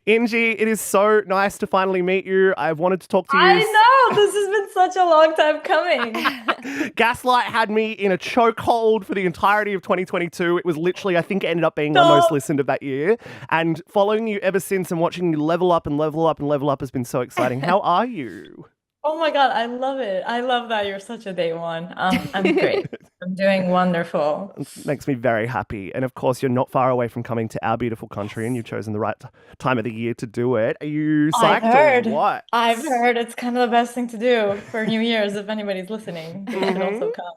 INJI, it is so nice to finally meet you. I've wanted to talk to you. I know, this has been such a long time coming. Gaslight had me in a chokehold for the entirety of 2022. It was literally, I think it ended up being my most listened of that year. And following you ever since and watching you level up and level up and level up has been so exciting. How are you? Oh my God, I love it. I love that you're such a day one. I'm great. I'm doing wonderful. It makes me very happy. And of course, you're not far away from coming to our beautiful country and you've chosen the right time of the year to do it. Are you psyched or what? I've heard it's kind of the best thing to do for New Year's if anybody's listening. They should also come.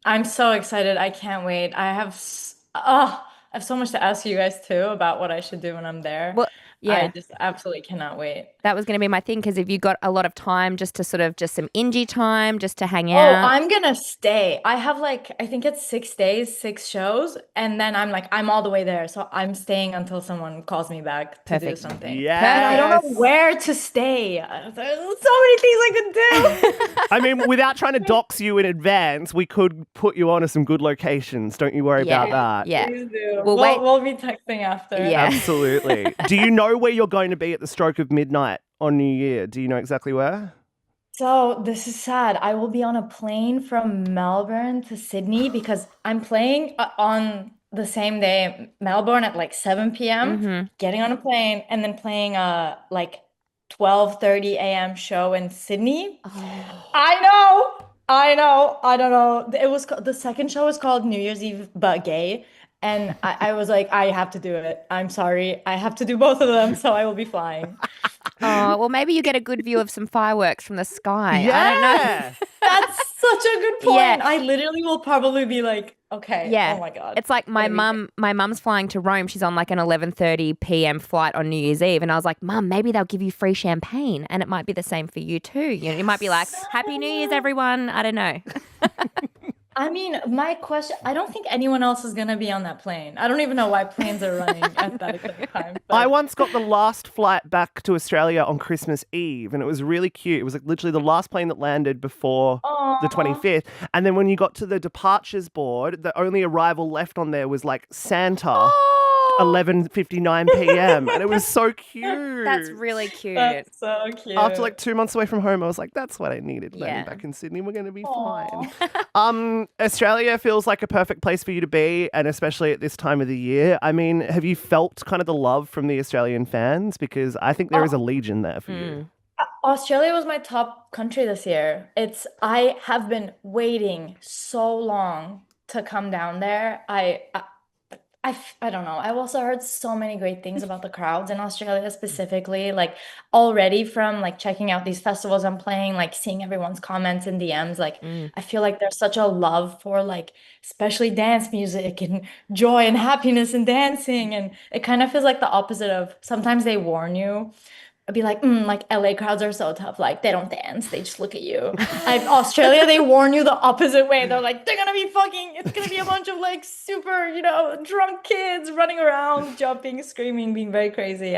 I'm so excited. I can't wait. I have so much to ask you guys too about what I should do when I'm there. Well, yeah. I just absolutely cannot wait. That was going to be my thing, because if you got a lot of time just to sort of just some INJI time just to hang Oh, out. I'm gonna stay. I have like, I think it's 6 days, 6 shows, and then I'm all the way there. So I'm staying until someone calls me back to do Perfect. something. Yes. And I don't know where to stay. There's so many things I could do. I mean, without trying to dox you in advance, we could put you on to some good locations. Don't you worry about that. Yeah. Please do. Well, We'll be texting after. Yeah. Absolutely. Do you know where you're going to be at the stroke of midnight on New Year? Do you know exactly where? So this is sad. I will be on a plane from Melbourne to Sydney because I'm playing on the same day, Melbourne at like 7 p.m., getting on a plane and then playing like 12:30 a.m. show in Sydney. Oh. I don't know. The second show was called New Year's Eve but gay. And I was like, I have to do it. I'm sorry. I have to do both of them, so I will be flying. Oh, well, maybe you get a good view of some fireworks from the sky. Yeah. I don't know. That's such a good point. Yeah. I literally will probably be like, okay, Yeah. oh my God. It's like my mum's flying to Rome. She's on like an 11:30 p.m. flight on New Year's Eve. And I was like, Mum, maybe they'll give you free champagne. And it might be the same for you too. You know, it might be like, Happy New Year's, everyone. I don't know. I mean, my question, I don't think anyone else is going to be on that plane. I don't even know why planes are running at that exact time. I once got the last flight back to Australia on Christmas Eve, and it was really cute. It was like literally the last plane that landed before the 25th. And then when you got to the departures board, the only arrival left on there was like Santa. 11:59 p.m. and it was so cute. That's really cute. That's so cute. After like 2 months away from home, I was like, that's what I needed. Yeah. Landing back in Sydney, we're going to be fine. Australia feels like a perfect place for you to be, and especially at this time of the year. I mean, have you felt kind of the love from the Australian fans? Because I think there is a legion there for you. Australia was my top country this year. I have been waiting so long to come down there. I don't know. I've also heard so many great things about the crowds in Australia specifically, like already from like checking out these festivals I'm playing, like seeing everyone's comments and DMs. Like I feel like there's such a love for like especially dance music and joy and happiness and dancing. And it kind of feels like the opposite of sometimes they warn you. I'd be like, like LA crowds are so tough. Like they don't dance, they just look at you. Australia, they warn you the opposite way. They're like, they're gonna be it's gonna be a bunch of like super, drunk kids running around, jumping, screaming, being very crazy.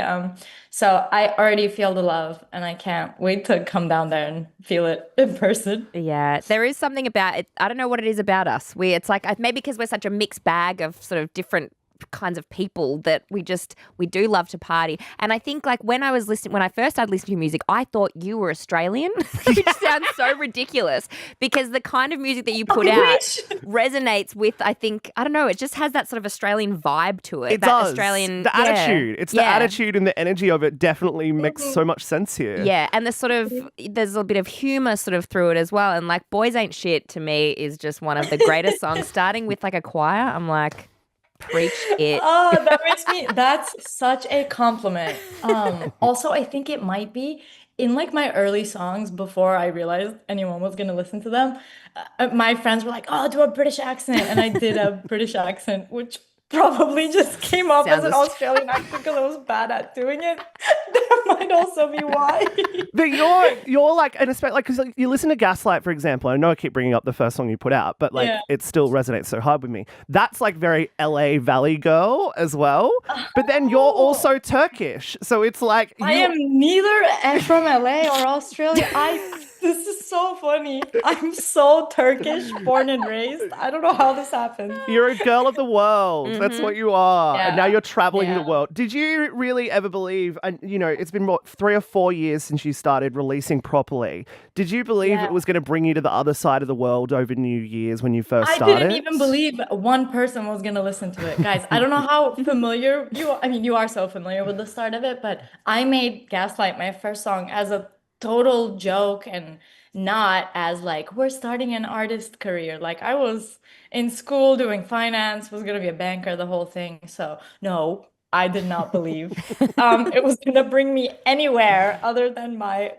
So I already feel the love, and I can't wait to come down there and feel it in person. Yeah, there is something about it. I don't know what it is about us. It's like maybe because we're such a mixed bag of sort of different kinds of people that we do love to party. And I think like when I first started listening to your music, I thought you were Australian, which sounds so ridiculous because the kind of music that you put out resonates with, I don't know, it just has that sort of Australian vibe to it. It that does. Australian the attitude. It's the attitude and the energy of it definitely makes so much sense here. Yeah, and there's a bit of humour sort of through it as well. And like Boys Ain't Shit to me is just one of the greatest songs. Starting with like a choir, I'm like, preach it. Oh, that's such a compliment. Also, I think it might be in like my early songs before I realized anyone was going to listen to them. My friends were like, oh, do a British accent. And I did a British accent, which probably just came off as an Australian accent because I was bad at doing it. That might also be why. But you're like, and especially like, because like, you listen to Gaslight, for example. I know I keep bringing up the first song you put out, but like it still resonates so hard with me. That's like very LA Valley girl as well. But then you're also Turkish, so it's like I am neither from LA or Australia. I This is so funny. I'm so Turkish, born and raised. I don't know how this happened. You're a girl of the world. That's what you are. And now Yeah. you're traveling the Yeah. world. Did you really ever believe, and it's been what, 3 or 4 years since you started releasing properly. Did you believe Yeah. it was going to bring you to the other side of the world over New Year's when you first I started? didn't even believe one person was gonna listen to it. Guys, I don't know how familiar you are. I mean, you are so familiar with the start of it, but I made Gaslight my first song as a total joke and not as like, we're starting an artist career. Like I was in school doing finance, was gonna be a banker, the whole thing. So no, I did not believe it was gonna bring me anywhere other than my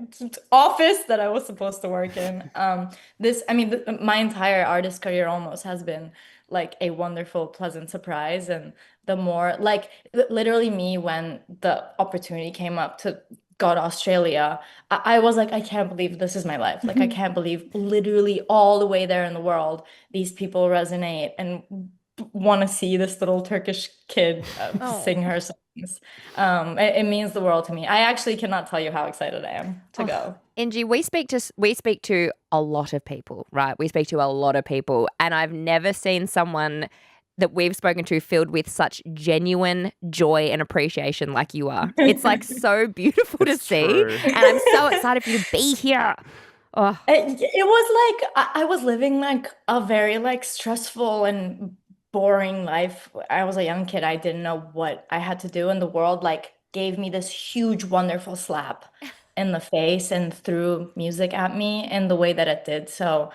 office that I was supposed to work in. My entire artist career almost has been like a wonderful, pleasant surprise. And the more, like, literally me, when the opportunity came up to go to Australia, I was like, I can't believe this is my life. Like, I can't believe literally all the way there in the world, these people resonate and want to see this little Turkish kid sing her songs. It means the world to me. I actually cannot tell you how excited I am to go. INJI, we speak to a lot of people, right? We speak to a lot of people, and I've never seen someone that we've spoken to filled with such genuine joy and appreciation like you are. It's like so beautiful to see, true. and I'm so excited for you to be here. Oh, It was like I was living like a very like stressful and boring life. I was a young kid. I didn't know what I had to do, and the world like gave me this huge, wonderful slap in the face and threw music at me in the way that it did. So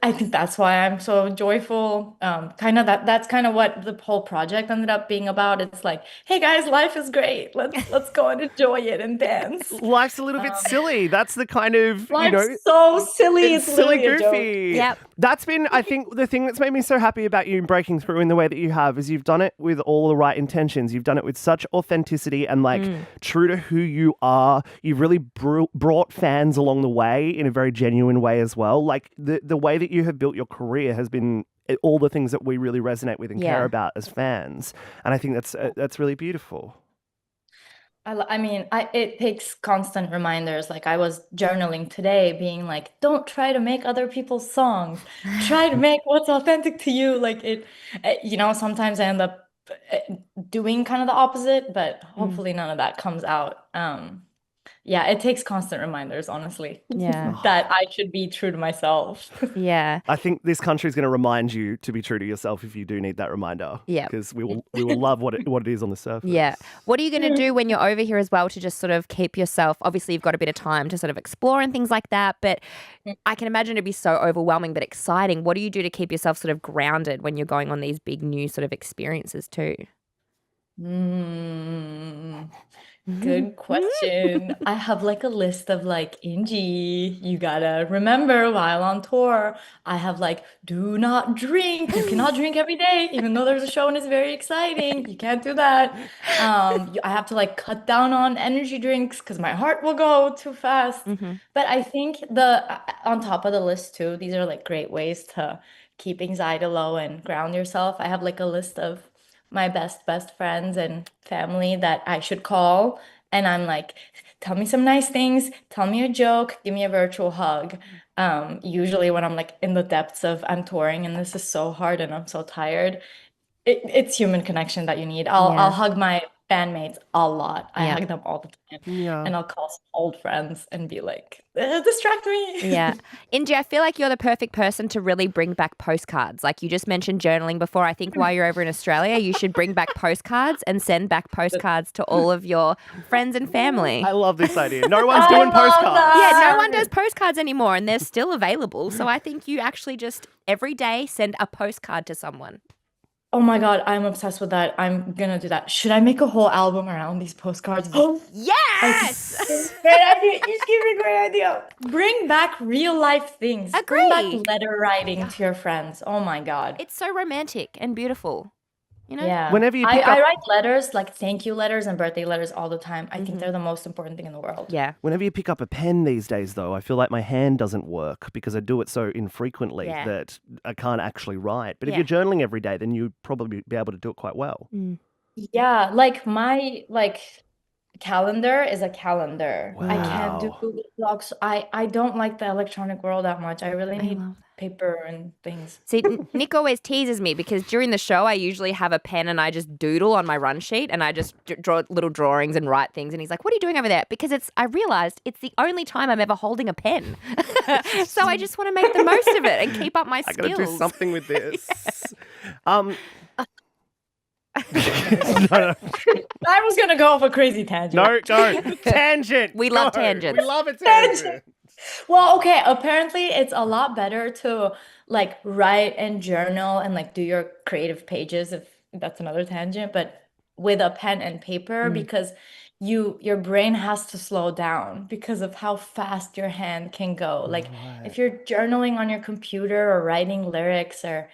I think that's why I'm so joyful. Kind of that's kind of what the whole project ended up being about. It's like, hey guys, life is great. Let's go and enjoy it and dance. Life's a little bit silly. That's the kind of, Life's so silly. it's It's silly literally a joke. goofy. Yep. That's been, I think, the thing that's made me so happy about you breaking through in the way that you have is you've done it with all the right intentions. You've done it with such authenticity and like true to who you are. You've really brought fans along the way in a very genuine way as well. Like the way that you have built your career has been all the things that we really resonate with and care about as fans. And I think that's really beautiful. It takes constant reminders. Like I was journaling today, being like, don't try to make other people's songs. Try to make what's authentic to you. Like sometimes I end up doing kind of the opposite, but hopefully none of that comes out. Yeah, it takes constant reminders, honestly, that I should be true to myself. yeah. I think this country is going to remind you to be true to yourself if you do need that reminder. Yeah. Because we will love what it is on the surface. Yeah. What are you going to do when you're over here as well to just sort of keep yourself? Obviously, you've got a bit of time to sort of explore and things like that, but I can imagine it'd be so overwhelming but exciting. What do you do to keep yourself sort of grounded when you're going on these big new sort of experiences too? Good question. I have like a list of like, INJI, you gotta remember while on tour. I have like, do not drink. You cannot drink every day, even though there's a show and it's very exciting. You can't do that. I have to like cut down on energy drinks because my heart will go too fast. But I think on top of the list too, these are like great ways to keep anxiety low and ground yourself. I have like a list of my best friends and family that I should call. And I'm like, tell me some nice things, tell me a joke, give me a virtual hug. Usually when I'm like in the depths of I'm touring and this is so hard and I'm so tired, it's human connection that you need. I'll hug my bandmates a lot. I hug them all the time. Yeah. And I'll call some old friends and be like, distract me. Yeah. INJI, I feel like you're the perfect person to really bring back postcards. Like you just mentioned journaling before. I think while you're over in Australia, you should bring back postcards and send back postcards to all of your friends and family. I love this idea. No one's doing postcards. Yeah, no one does postcards anymore and they're still available. So I think you actually just every day send a postcard to someone. Oh my God, I'm obsessed with that. I'm gonna do that. Should I make a whole album around these postcards? Yes! Great idea. You just gave me a great idea. Bring back real life things. Bring back Agree. letter writing to your friends. Oh my God. It's so romantic and beautiful. You know? Yeah. Whenever you I pick up, write letters, like thank you letters and birthday letters all the time. I think they're the most important thing in the world. Yeah. whenever you pick up a pen these days, though, I feel like my hand doesn't work because I do it so infrequently that I can't actually write. But if you're journaling every day, then you'd probably be able to do it quite well. Yeah, like my calendar is a calendar. I can't do Wow. Google Docs. I don't like the electronic world that much. I really need love paper and things. See, Nick always teases me because during the show I usually have a pen and I just doodle on my run sheet and I just draw little drawings and write things. And he's like, "What are you doing over there?" Because I realized it's the only time I'm ever holding a pen. So I just want to make the most of it and keep up my I skills. gotta do something with this. No. I was gonna go off a crazy tangent. No, go. Tangent. We love Go. tangents. We love a tangent. Well, okay, apparently it's a lot better to like write and journal and like do your creative pages if that's another tangent, but with a pen and paper because your brain has to slow down because of how fast your hand can go. Like if you're journaling on your computer or writing lyrics or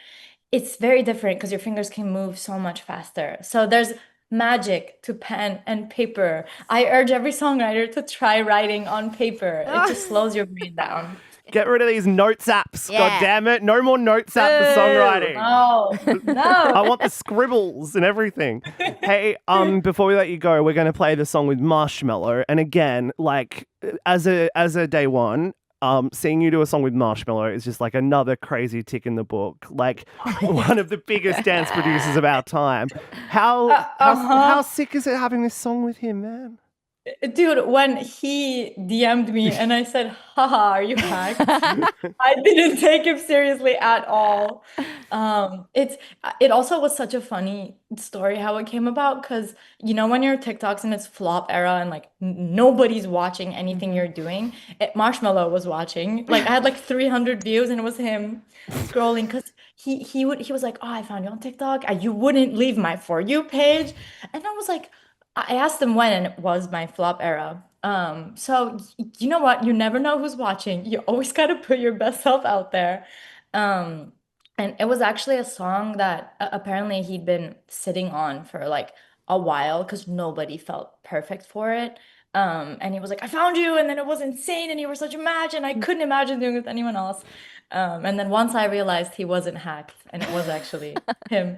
it's very different because your fingers can move so much faster. So there's magic to pen and paper. I urge every songwriter to try writing on paper. It just slows your brain down. Get rid of these notes apps. Yeah. God damn it. No more notes app for songwriting. No, I no. want the scribbles and everything. Hey, before we let you go, we're going to play the song with Marshmello. And again, like as a day one, seeing you do a song with Marshmello is just like another crazy tick in the book. Like one of the biggest dance producers of our time. How sick is it having this song with him, man? Dude, when he DM'd me and I said, haha, are you hacked? I didn't take him seriously at all. It also was such a funny story how it came about because you know when your TikTok's in its flop era and like nobody's watching anything you're doing, Marshmello was watching. Like I had like 300 views and it was him scrolling because he was like, oh, I found you on TikTok. You wouldn't leave my For You page. And I was like, I asked him when, and it was my flop era. So you know what? You never know who's watching. You always got to put your best self out there. Um, and it was actually a song that apparently he'd been sitting on for like a while because nobody felt perfect for it. And he was like, I found you, and then it was insane, and you were such a match, and I couldn't imagine doing it with anyone else. And then once I realized he wasn't hacked and it was actually him,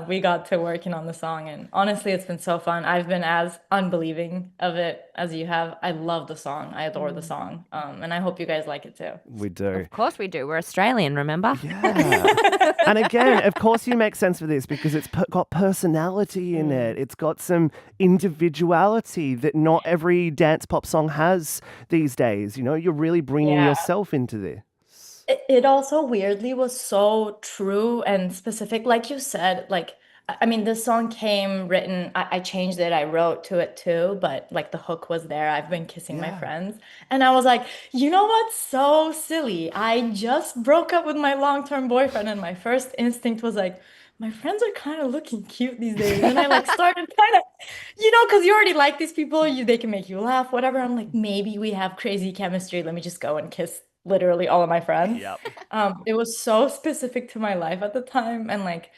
we got to working on the song, and honestly, it's been so fun. I've been as unbelieving of it as you have. I love the song. I adore the song. And I hope you guys like it too. We do. Of course we do. We're Australian, remember? Yeah. And again, of course you make sense for this because it's got personality in it. It's got some individuality that not every dance pop song has these days. You know, you're really bringing Yeah. yourself into this. It also weirdly was so true and specific. Like you said, like, I mean, this song came written, I changed it, I wrote to it too, but like the hook was there. I've been kissing my friends. And I was like, you know what's so silly? I just broke up with my long-term boyfriend, and my first instinct was like, my friends are kind of looking cute these days. And I like started kind of, you know, because you already like these people, they can make you laugh, whatever. I'm like, maybe we have crazy chemistry. Let me just go and kiss literally all of my friends. Yep. It was so specific to my life at the time, and like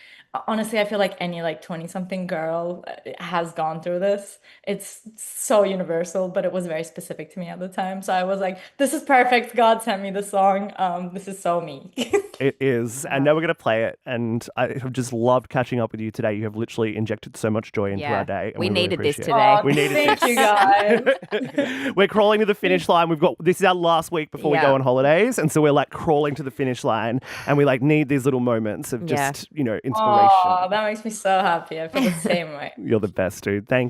honestly, I feel like any like 20-something girl has gone through this. It's so universal, but it was very specific to me at the time. So I was like, this is perfect. God sent me the song. This is so me. It is. And now we're going to play it. And I have just loved catching up with you today. You have literally injected so much joy into our day. And We really needed this appreciate today. Aw, We needed thank this. you guys. We're crawling to the finish line. This is our last week before we Yeah. go on holidays. And so we're like crawling to the finish line and we like need these little moments of Yeah. just, you know, inspiration. Oh, that makes me so happy. I feel the same way. You're the best, dude. Thank